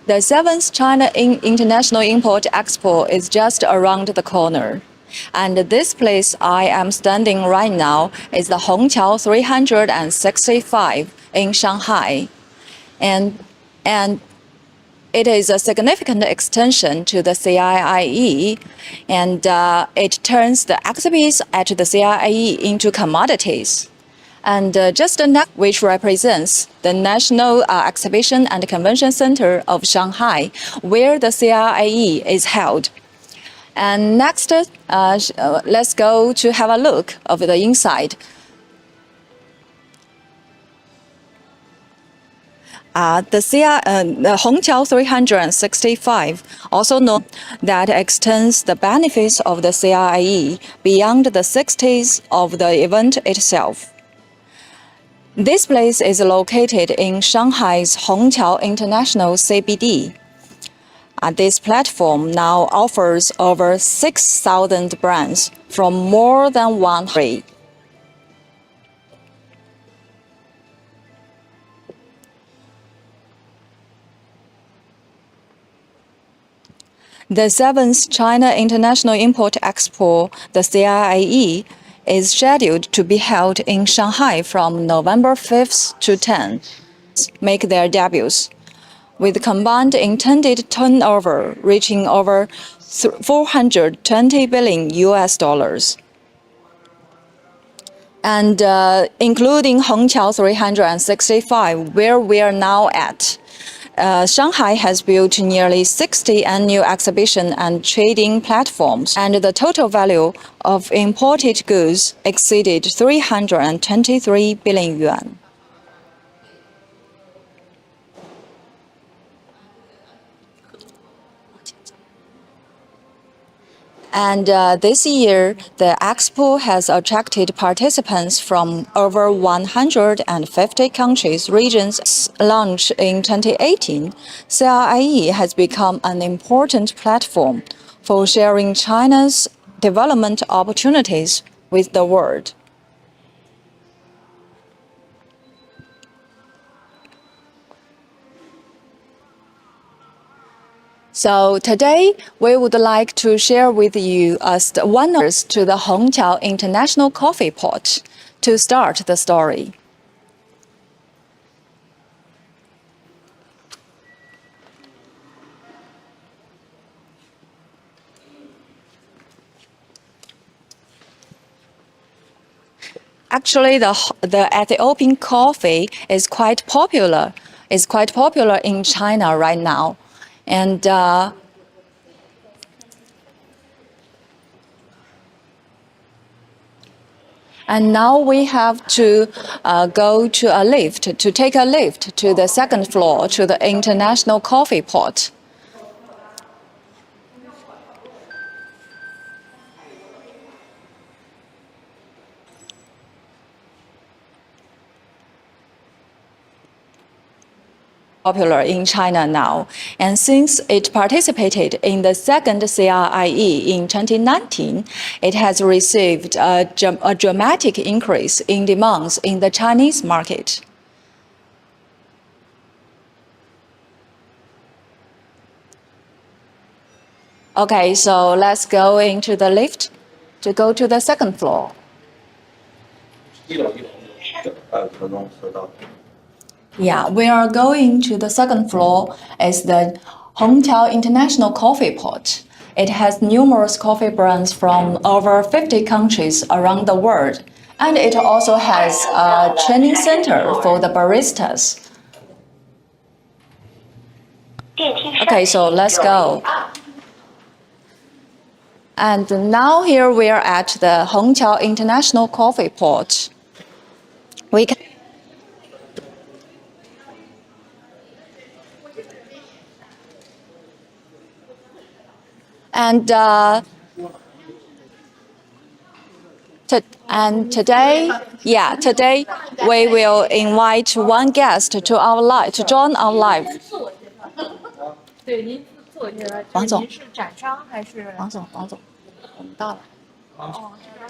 The 7th China International Import Expo is just around the corner. And this place I am standing right now is the Hongqiao 365 in Shanghai. And it is a significant extension to the CIIE, and it turns the exhibits at the CIIE into commodities. And just the next, which represents the National Exhibition and Convention Center of Shanghai, where the CIIE is held. And next, let's go to have a look of the inside. The Hongqiao 365, also known that extends the benefits of the CIIE beyond the 60s of the event itself. This place is located in Shanghai's Hongqiao International CBD. This platform now offers over 6,000 brands from more than 100. The 7th China International Import Expo, the CIIE, is scheduled to be held in Shanghai from November 5th to 10th, make their debuts, with combined intended turnover reaching over 420 billion US dollars. And including Hongqiao 365, where we are now at, Shanghai has built nearly 60 annual exhibition and trading platforms, and the total value of imported goods exceeded 323 billion yuan. And this year, the expo has attracted participants from over 150 countries, regions. Launched in 2018, CIIE has become an important platform for sharing China's development opportunities with the world. So today, we would like to share with you the wonders to the Hongqiao International Coffee Pot to start the story. Actually, the Ethiopian coffee is quite popular. It's quite popular in China right now. And now we have to go to a lift, to take a lift to the second floor, to the International Coffee Pot. Popular in China now, and since it participated in the second CIIE in 2019, it has received a dramatic increase in demands in the Chinese market. Okay, so let's go into the lift to go to the second floor. Yeah, we are going to the second floor. Is the Hongqiao International Coffee Pot. It has numerous coffee brands from over 50 countries around the world, and it also has a training center for the baristas. Okay, so let's go. And now here we are at the Hongqiao International Coffee Pot. We can today we will invite one guest to our live to join our live. 对，您自我介绍，王总，您是展商还是？王总，我们到了。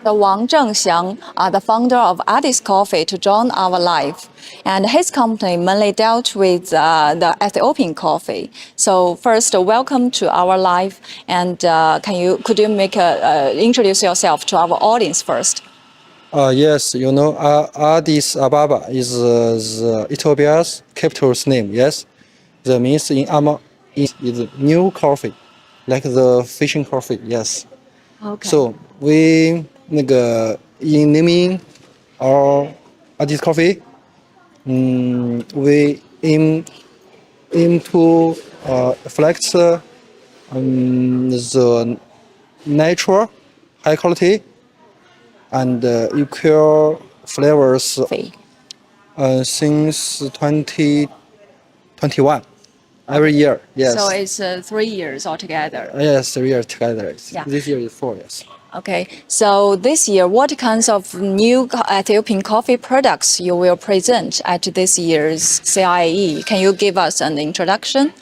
the Wang Zhengxiang, the founder of Addis Coffee, to join our live. And his company mainly dealt with the Ethiopian coffee. So first, welcome to our live. And could you introduce yourself to our audience first? Yes, Addis Ababa is the Ethiopia's capital's name. Yes, the means in is new coffee, like the fishing coffee. Yes. Okay. So we in naming our Addis coffee, we aim to reflect the natural, high quality, and equal flavors since 2021. Every year, yes. So it's 3 years altogether. Yes, 3 years together. Yeah. This year is 4 years. Okay. So this year, what kinds of new Ethiopian coffee products you will present at this year's CIIE? Can you give us an introduction?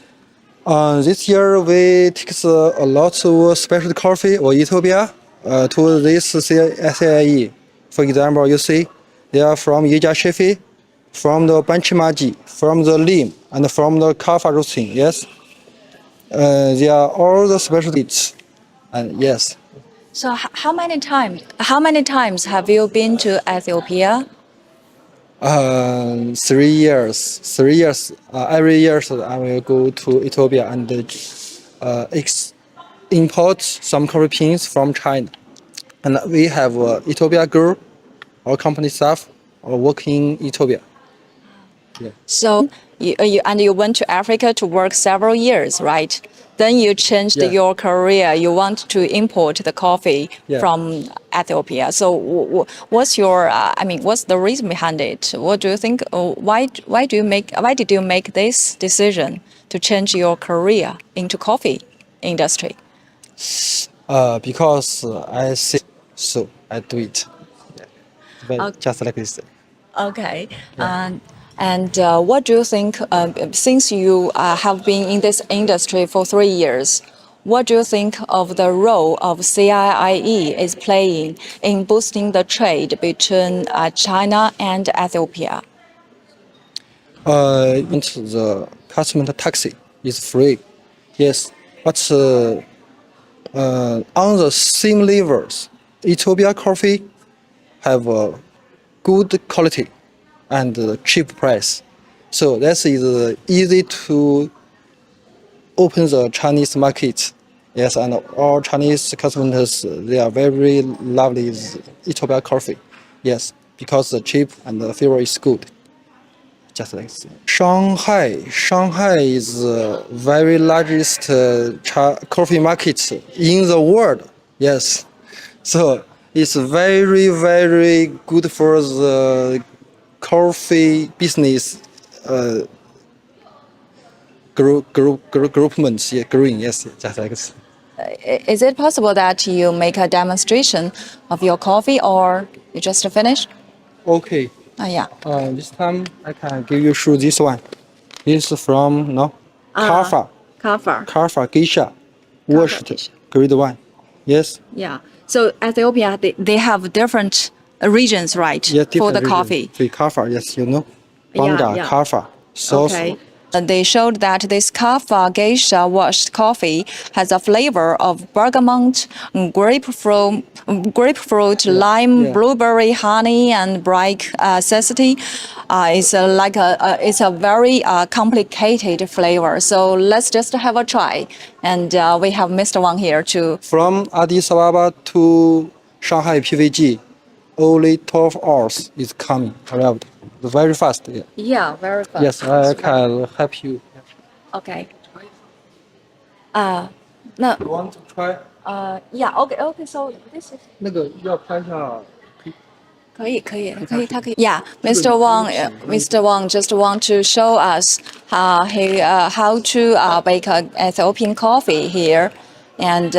This year we take a lot of specialty coffee or Ethiopia to this CIIE. For example, you see, they are from Yeja Shefi, from the Banchimaji, from the Lim, and from the Kafa roasting. Yes, they are all the specialties, and yes. So how many times have you been to Ethiopia? 3 years. 3 years. Every year I will go to Ethiopia and import some coffee beans from China. And we have Ethiopia girl, our company staff, working in Ethiopia. Yeah. So you went to Africa to work several years, right? Then you changed Yeah. your career. You want to import the coffee Yeah. from Ethiopia. So what's the reason behind it? What do you think? Why did you make this decision to change your career into coffee industry? Because I see, so I do it. Yeah. Just like this. Okay. And what do you think, since you have been in this industry for 3 years, what do you think of the role of CIIE is playing in boosting the trade between China and Ethiopia? The customer taxi is free. Yes, but on the same levels, Ethiopia coffee have a good quality and cheap price. So that is easy to open the Chinese market. Yes, and all Chinese customers, they are very lovely Ethiopia coffee. Yes, because the cheap and the flavor is good. Just like this. Shanghai is the very largest coffee market in the world. Yes, so it's very, very good for the coffee business groupments. Yeah, growing. Yes, just like this. Is it possible that you make a demonstration of your coffee, or you just finished? Okay. Yeah. This time I can give you show this one. This is from Kafa Geisha, washed Geisha. grade 1. Yes. Yeah. So Ethiopia, they have different regions, right? Yeah, for the region. coffee. For Kafa, yes, Banga, yeah. Kafa, sauce. Okay. They showed that this Kafa geisha washed coffee has a flavor of bergamot, grapefruit, lime, yeah. blueberry, honey, and bright cecity. It's a very complicated flavor. So let's just have a try. And we have Mr. Wang here to. From Addis Ababa to Shanghai PVG, only 12 hours is coming arrived. Very fast. Yeah. Yeah, very fast. Yes, I can help you. Okay. You want to try? Yeah. Okay. So this is. 那个要拍下。可以，他可以。Yeah, Mr. Wang just want to show us how to bake Ethiopian coffee here, and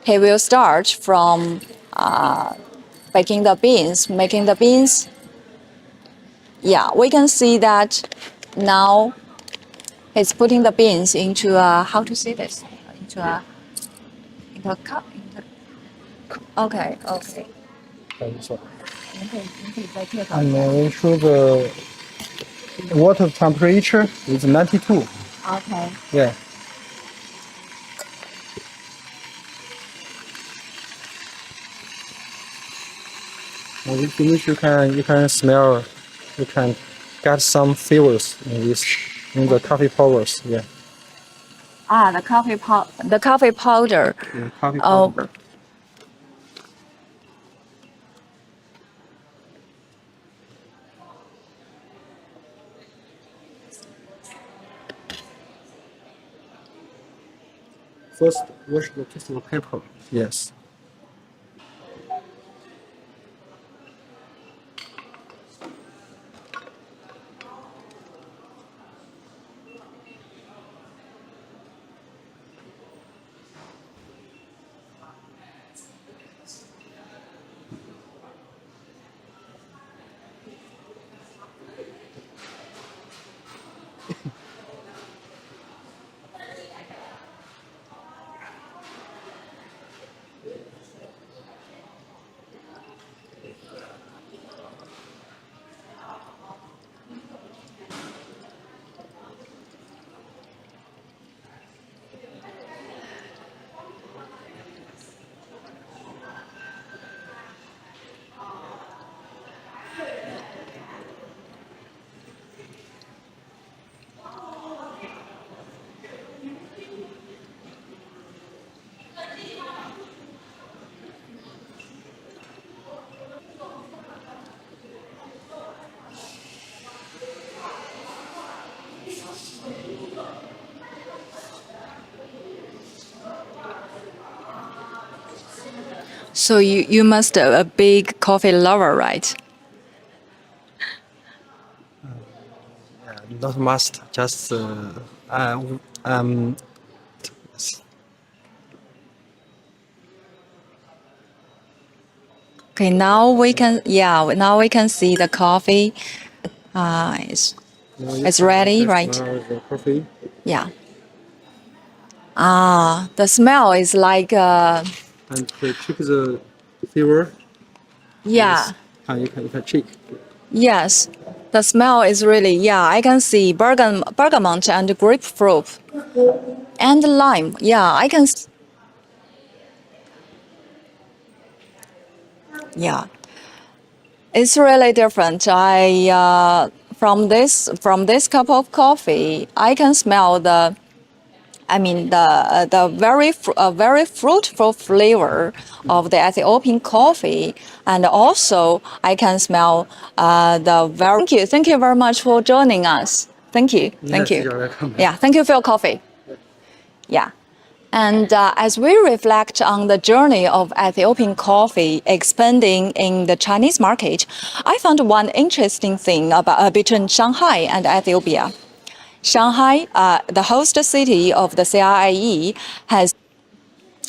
he will start from making the beans. Yeah, we can see that now he's putting the beans into how to say this, into a cup. milk. Okay, okay. 等一下。您可以再介绍一下。And we show the water temperature is 92. Okay. Yeah. When you finish, you can smell, you can get some flavors in the coffee powders. Yeah. The coffee powder. Yeah, coffee Oh. powder. First, wash the piece of paper. Yes. So you must a big coffee lover, right? Yeah, not must, just um, Okay, now we can see the coffee. It's ready, right? smell the coffee. Yeah. The smell is like And to check the flavor, yeah. you can check. Yes. The smell is really I can see bergamot and grapefruit and lime. Yeah, I can. Yeah. It's really different. From this cup of coffee, I can smell very fruitful flavor of the Ethiopian coffee, and also I can smell the very. Thank you very much for joining us. Thank you. Yes, you're welcome. Yeah, thank you for your coffee. Yeah. And as we reflect on the journey of Ethiopian coffee expanding in the Chinese market, I found one interesting thing about between Shanghai and Ethiopia. Shanghai, the host city of the CIIE, has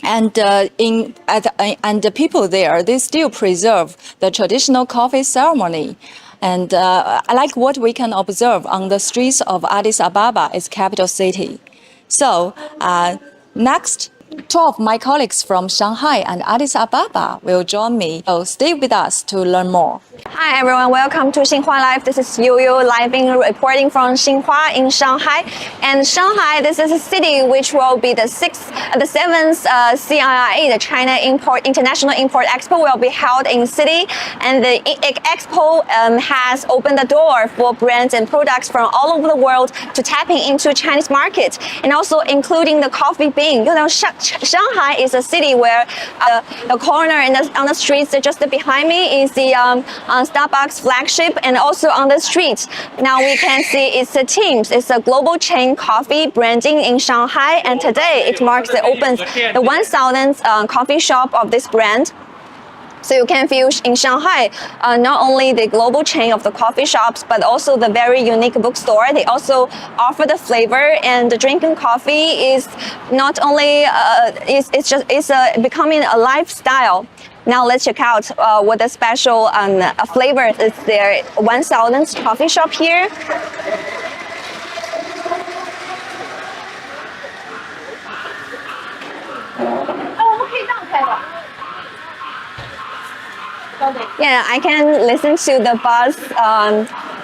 and the people there, they still preserve the traditional coffee ceremony. And I like what we can observe on the streets of Addis Ababa, its capital city. So next, 2 of my colleagues from Shanghai and Addis Ababa will join me. So stay with us to learn more. Hi everyone, welcome to Xinhua Live. This is Yu live reporting from Xinhua in Shanghai. And Shanghai, this is a city which will be the seventh CIIE, the China International Import Expo, will be held in city. And the expo has opened the door for brands and products from all over the world to tapping into Chinese market, and also including the coffee bean. You know, Shanghai is a city where the corner on the streets just behind me is the Starbucks flagship, and also on the streets now we can see it's a global chain coffee branding in Shanghai, and today it marks the 1000th coffee shop of this brand. So you can feel in Shanghai not only the global chain of the coffee shops, but also the very unique bookstore. They also offer the flavor, and the drinking coffee is not only it's becoming a lifestyle. Now let's check out what the special flavor is their 1000th coffee shop here. Yeah, I can listen to the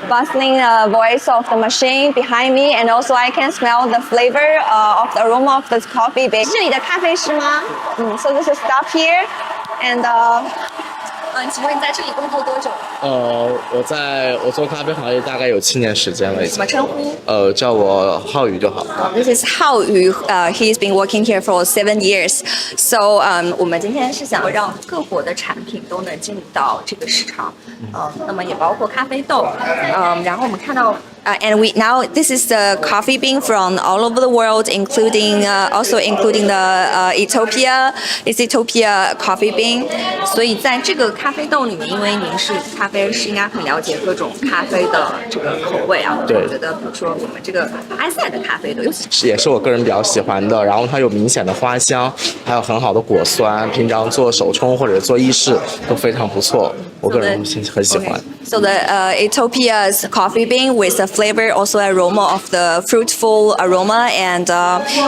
bustling voice of the machine behind me, and also I can smell the flavor of the aroma of this coffee bean. 这里的咖啡师吗？So this is stop here, and 请问你在这里工作多久？我做咖啡行业大概有7年时间了已经。怎么称呼？叫我浩宇就好。This is Hao Yu. He's been working here for 7 years. So, 我们今天是想让各国的产品都能进入到这个市场，那么也包括咖啡豆，然后我们看到。And we now this is the coffee bean from all over the world, including also including the Ethiopia coffee bean. 所以在这个咖啡豆里面，因为您是咖啡师，应该很了解各种咖啡的这个口味啊。对，我觉得比如说我们这个埃塞的咖啡豆，尤其也是我个人比较喜欢的。然后它有明显的花香，还有很好的果酸，平常做手冲或者做意式都非常不错。我个人很喜欢。So the Ethiopia's coffee bean with the flavor, also aroma of the fruitful aroma, and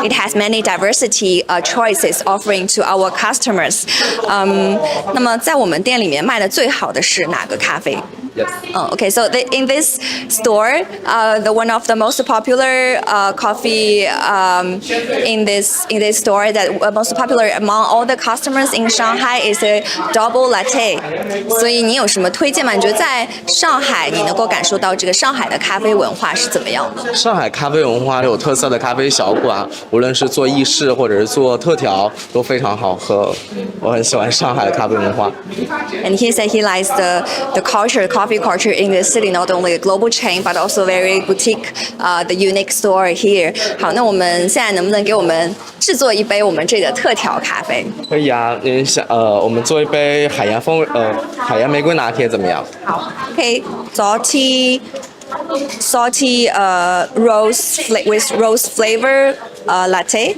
it has many diversity choices offering to our customers. 那么在我们店里面卖的最好的是哪个咖啡？Yes. Okay, so in this store, the one of the most popular coffee in this store that most popular among all the customers in Shanghai is a double latte. 所以你有什么推荐吗？你觉得在上海你能够感受到这个上海的咖啡文化是怎么样的？上海咖啡文化有特色的咖啡小馆，无论是做意式或者是做特调都非常好喝。我很喜欢上海的咖啡文化。And he said he likes the coffee culture in the city, not only a global chain, but also very boutique, the unique store here. 好，那我们现在能不能给我们制作一杯我们这里的特调咖啡？可以啊，您想我们做一杯海洋玫瑰拿铁怎么样？好 ，OK, salty with rose flavor latte.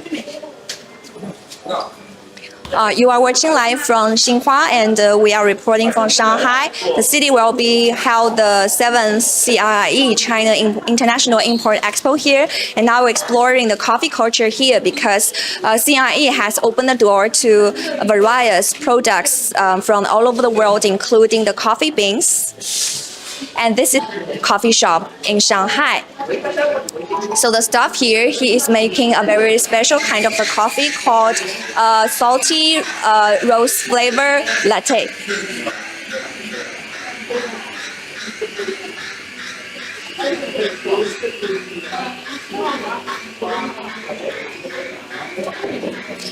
You are watching live from Xinhua, and we are reporting from Shanghai. The city will be held the 7th CIIE China International Import Expo here, and now we're exploring the coffee culture here because CIIE has opened the door to various products from all over the world, including the coffee beans. And this is a coffee shop in Shanghai. So the staff here, he is making a very special kind of a coffee called salty rose flavor latte.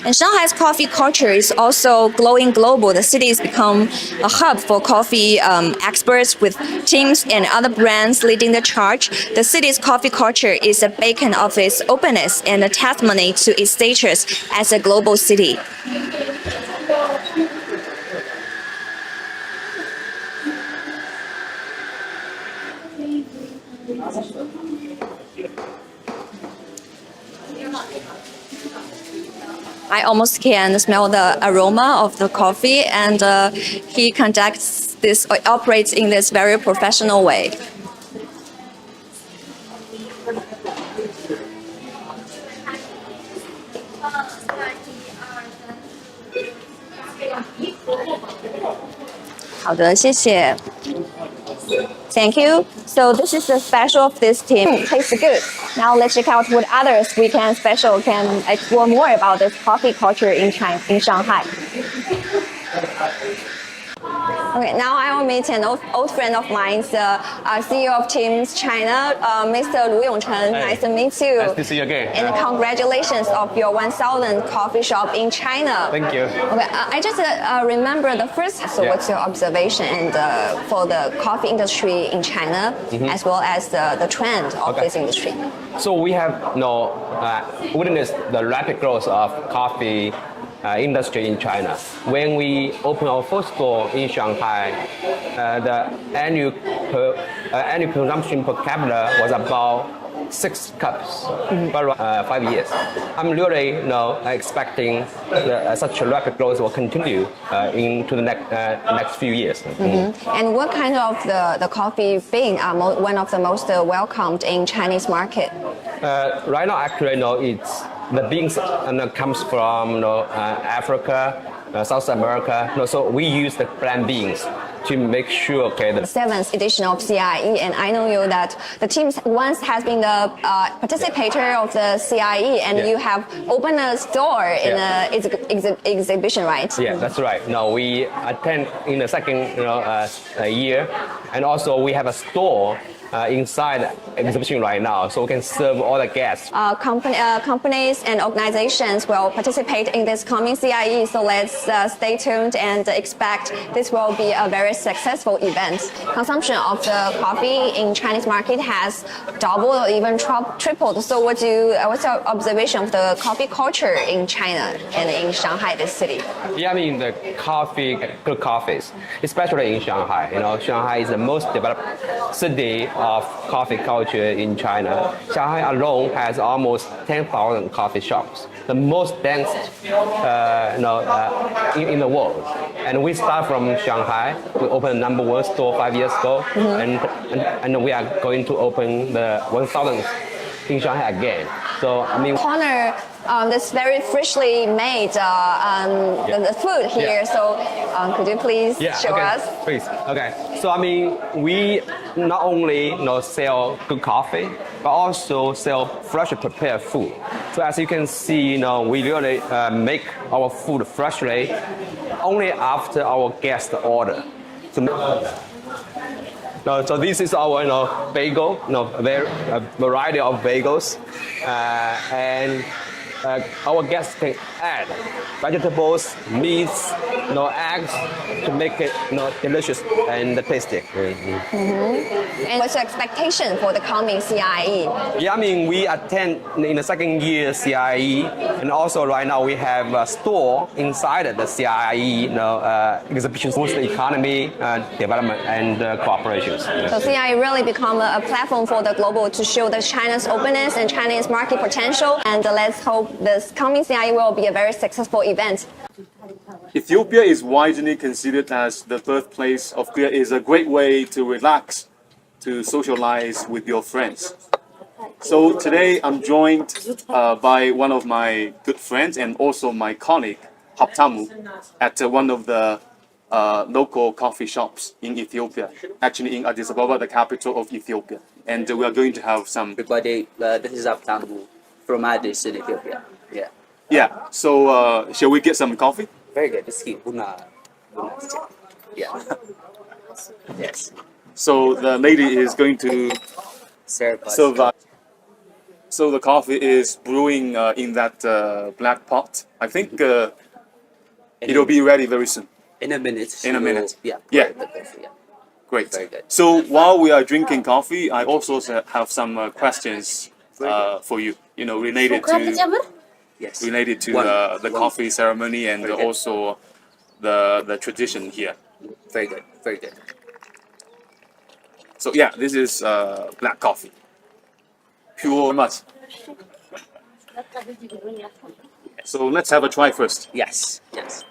And Shanghai's coffee culture is also growing global. The city has become a hub for coffee experts with teams and other brands leading the charge. The city's coffee culture is a beacon of its openness and a testimony to its status as a global city. I almost can smell the aroma of the coffee, and he conducts this, operates in this very professional way. Thank you. So this is the special of this team. Tastes good. Now let's check out what others we can explore more about this coffee culture in Shanghai. Okay, now I will meet an old friend of mine, the CEO of Teams China, Mr. Lu Yongchen. Nice to meet you. Nice to see you again. And congratulations of your 1,000th coffee shop in China. Thank you. Okay, I just remember the first. So, what's your observation and for the coffee industry in China, as well as the trend of this industry? So we have witnessed the rapid growth of coffee industry in China. When we opened our first store in Shanghai, the annual consumption per capita was about 6 cups per 5 years. I'm really expecting such a rapid growth will continue into the next few years. And what kind of the coffee bean are one of the most welcomed in Chinese market? Right now, actually, it's the beans comes from Africa, South America. So we use the plant beans. to make sure, okay, the seventh edition of CIIE, and I know you that the team once has been the participator of the CIIE, and Yeah. you have opened a store in the exhibition, right? Yeah, that's right. No, we attend in the second year, and also we have a store inside exhibition right now, so we can serve all the guests. Companies and organizations will participate in this coming CIIE, so let's stay tuned and expect this will be a very successful event. Consumption of the coffee in Chinese market has doubled or even tripled. So what's your observation of the coffee culture in China and in Shanghai, this city? Yeah, I mean the good coffees, especially in Shanghai. You know, Shanghai is the most developed city of coffee culture in China. Shanghai alone has almost 10,000 coffee shops, the most dense in the world. And we start from Shanghai. We opened the #1 store 5 years ago, and we are going to open the 1,000th in Shanghai again. So I mean, Corner, this very freshly made the food here. Yeah. So could you please show okay. us? Please. Okay. So I mean, we not only sell good coffee, but also sell freshly prepared food. So as you can see, we really make our food freshly only after our guest order. So this is our bagel, a variety of bagels, and our guests can add vegetables, meats, eggs to make it delicious and tasty. And what's your expectation for the coming CIIE? Yeah, I mean, we attend in the second year CIIE, and also right now we have a store inside the CIIE exhibition, boost the economy, development, and cooperation. So CIIE really become a platform for the global to show the China's openness and Chinese market potential. And let's hope this coming CIIE will be a very successful event. Ethiopia is widely considered as the birthplace of Korea. Is a great way to relax, to socialize with your friends. So today I'm joined by one of my good friends and also my colleague, Haptamu, at one of the local coffee shops in Ethiopia, actually in Addis Ababa, the capital of Ethiopia. And we are going to have some... Everybody, this is Abtamu from Addis in Ethiopia. Yeah. Yeah, so shall we get some coffee? Very good. Let's see. Buna. Yeah. Yes. So the lady is going to Serve us. serve us. So the coffee is brewing in that black pot. I think it'll be ready very soon. In a minute. In a she will- minute. Yeah. Yeah. pour the coffee, yeah. Great. Very good. So while we are drinking coffee, I also have some questions for you. Related to Yes. the coffee ceremony and Very good. also the tradition here. Very good. Very good. So yeah, this is black coffee. Pure much. So let's have a try first. Yes. Yes.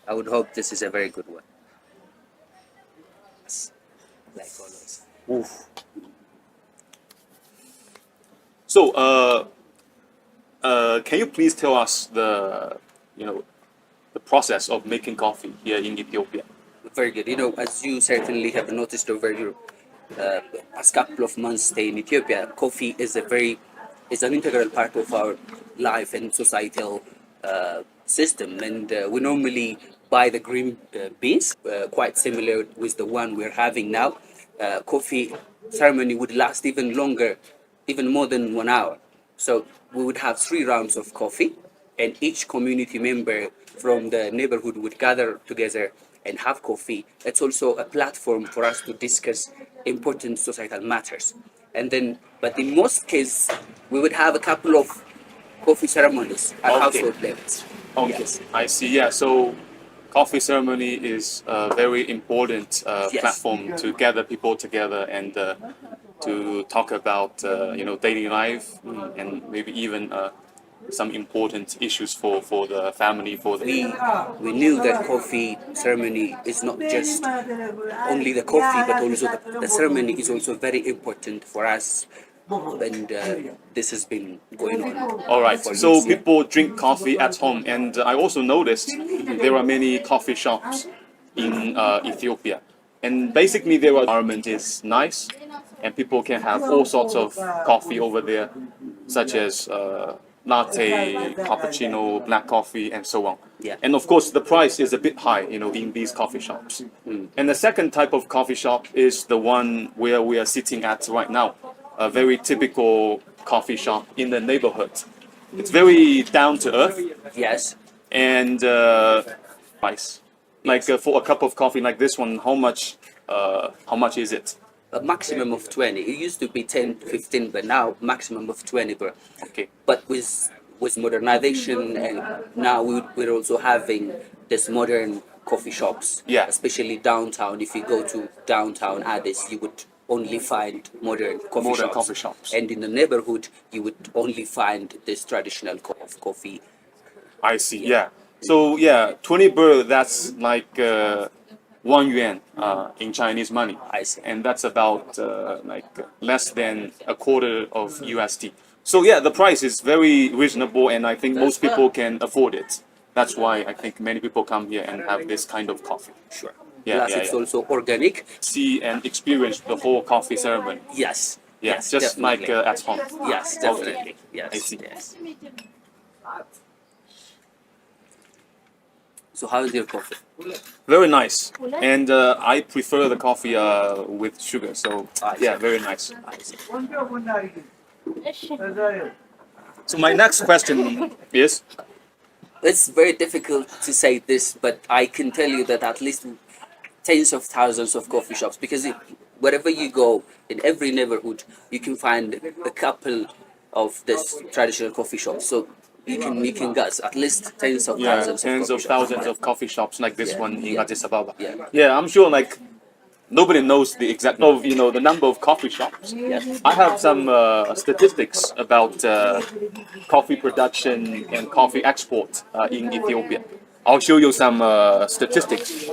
I would hope this is a very good one. Yes. Like always. Oof. So can you please tell us the process of making coffee here in Ethiopia? Very good. As you certainly have noticed over your past couple of months stay in Ethiopia, coffee is an integral part of our life and societal system. And we normally buy the green beans, quite similar with the one we're having now. Coffee ceremony would last even longer, even more than 1 hour. So we would have 3 rounds of coffee, and each community member from the neighborhood would gather together and have coffee. It's also a platform for us to discuss important societal matters. And then, but in most cases, we would have a couple of coffee ceremonies at Okay. household levels. Okay, Yes. I see. Yeah, so coffee ceremony is a very important Yes. platform to gather people together and to talk about daily life and maybe even some important issues for the family, for the We knew that coffee ceremony is not just only the coffee, but also the ceremony is also very important for us and this has been going on. All right. for So years, yeah. people drink coffee at home, and I also noticed there are many coffee shops in Ethiopia, and basically their environment is nice, and people can have all sorts of coffee over there, such as latte, cappuccino, black coffee, and so on. Yeah. And of course, the price is a bit high, in these coffee shops. And the second type of coffee shop is the one where we are sitting at right now, a very typical coffee shop in the neighborhood. It's very down to earth Yes. and price. Like for a cup of coffee like this one, how much is it? A maximum of 20. It used to be 10, 15, but now maximum of 20, bro. Okay. But with modernization, and now we're also having this modern coffee shops. Yeah. Especially downtown. If you go to downtown Addis, you would only find modern coffee shops. And in the neighborhood, you would only find this traditional coffee. I see. Yeah. So yeah, 20 birr, that's like 1 yuan in Chinese money. I see. And that's about like less than a quarter of USD. So yeah, the price is very reasonable, and I think most people can afford it. That's why I think many people come here and have this kind of coffee. Sure. Yeah, Plus, yeah, it's yeah. also organic. See and experience the whole coffee ceremony. Yes. Yeah, Yes, just definitely. like at home. Yes, definitely. Yes. I see. Yes. So how is your coffee? Very nice, and I prefer the coffee with sugar. So yeah, very nice. So my next question is, It's very difficult to say this, but I can tell you that at least tens of thousands of coffee shops, because wherever you go in every neighborhood, you can find a couple of this traditional coffee shops. So you can guess at least tens of yeah, thousands. tens of of coffee thousands shops. of coffee shops like this Yeah, one in yeah. Addis Ababa. Yeah. Yeah, I'm sure like nobody knows the exact of the number of coffee shops. Yes. I have some statistics about coffee production and coffee export in Ethiopia. I'll show you some statistics.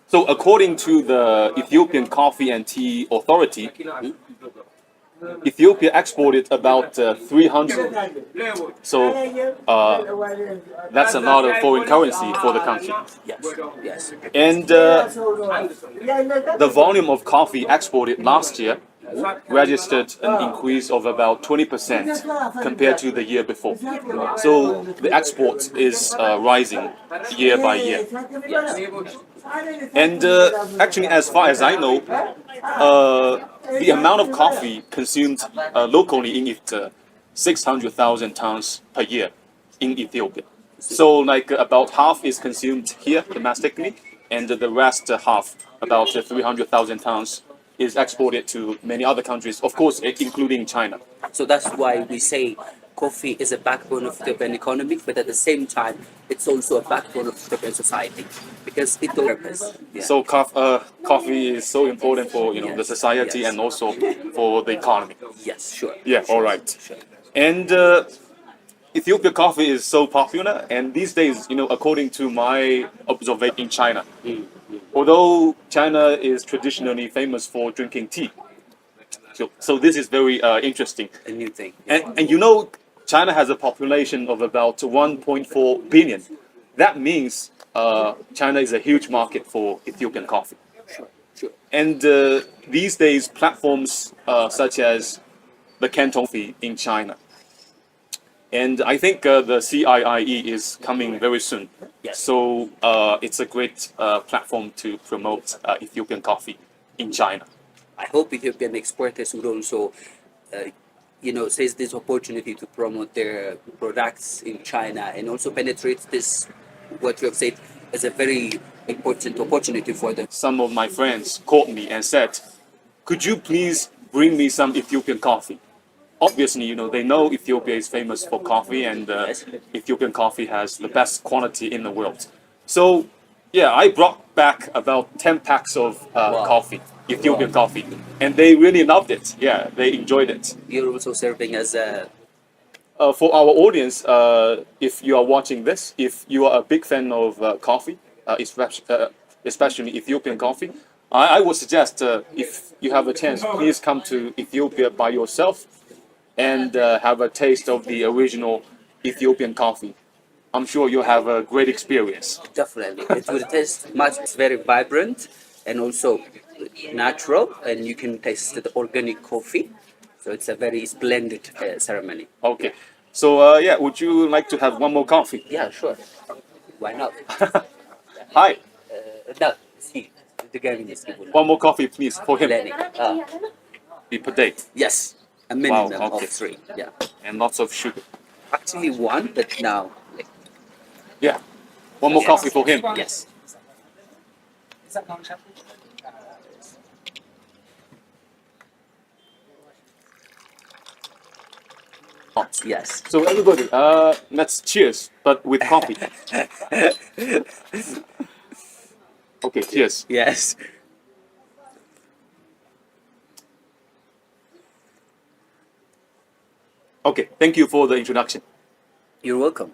So according to the Ethiopian Coffee and Tea Authority, Ethiopia exported about 300. So that's a lot of foreign currency for the country. Yes. Yes. And the volume of coffee exported last year registered an increase of about 20% compared to the year before. So the export is rising year by year. And actually, as far as I know, the amount of coffee consumed locally in it, 600,000 tons per year in Ethiopia. So like about half is consumed here domestically, and the rest half, about 300,000 tons, is exported to many other countries, of course, including China. So that's why we say coffee is a backbone of Ethiopian economy, but at the same time, it's also a backbone of Ethiopian society because it purpose. Yeah. So coffee is so important for the society Yes. and also for the economy. Yes, sure. Yeah, all right. And Ethiopia coffee is so popular, and these days, according to my observation in China, although China is traditionally famous for drinking tea, so this is very interesting. A new thing. And China has a population of about 1.4 billion. That means China is a huge market for Ethiopian coffee. Sure, sure. And these days, platforms such as the Canton Coffee in China, and I think the CIIE is coming very soon. Yes. So it's a great platform to promote Ethiopian coffee in China. I hope Ethiopian exporters would also, seize this opportunity to promote their products in China and also penetrate this, what you have said, as a very important opportunity for them. Some of my friends called me and said, could you please bring me some Ethiopian coffee? Obviously, they know Ethiopia is famous for coffee, and Ethiopian coffee has the best quality in the world. So, yeah, I brought back about 10 packs of coffee, Ethiopian coffee, and they really loved it. Yeah, they enjoyed it. You're also serving as a... For our audience, if you are watching this, if you are a big fan of coffee, especially Ethiopian coffee, I would suggest if you have a chance, please come to Ethiopia by yourself and have a taste of the original Ethiopian coffee. I'm sure you'll have a great experience. Definitely, it will taste much. It's very vibrant and also natural, and you can taste the organic coffee. So it's a very splendid ceremony. Okay. So yeah, would you like to have one more coffee? Yeah, sure. Why not? Hi. No, see, the game is evil. One more coffee, please, for him. Lenny. Per day. Yes, a minimum Wow, okay. of 3. Yeah, And lots of sugar. actually 1, but now, like, Yeah. One more coffee for him. yes. Yes. So everybody, let's cheers, but with coffee. Okay, cheers. Yes. Okay, thank you for the introduction. You're welcome.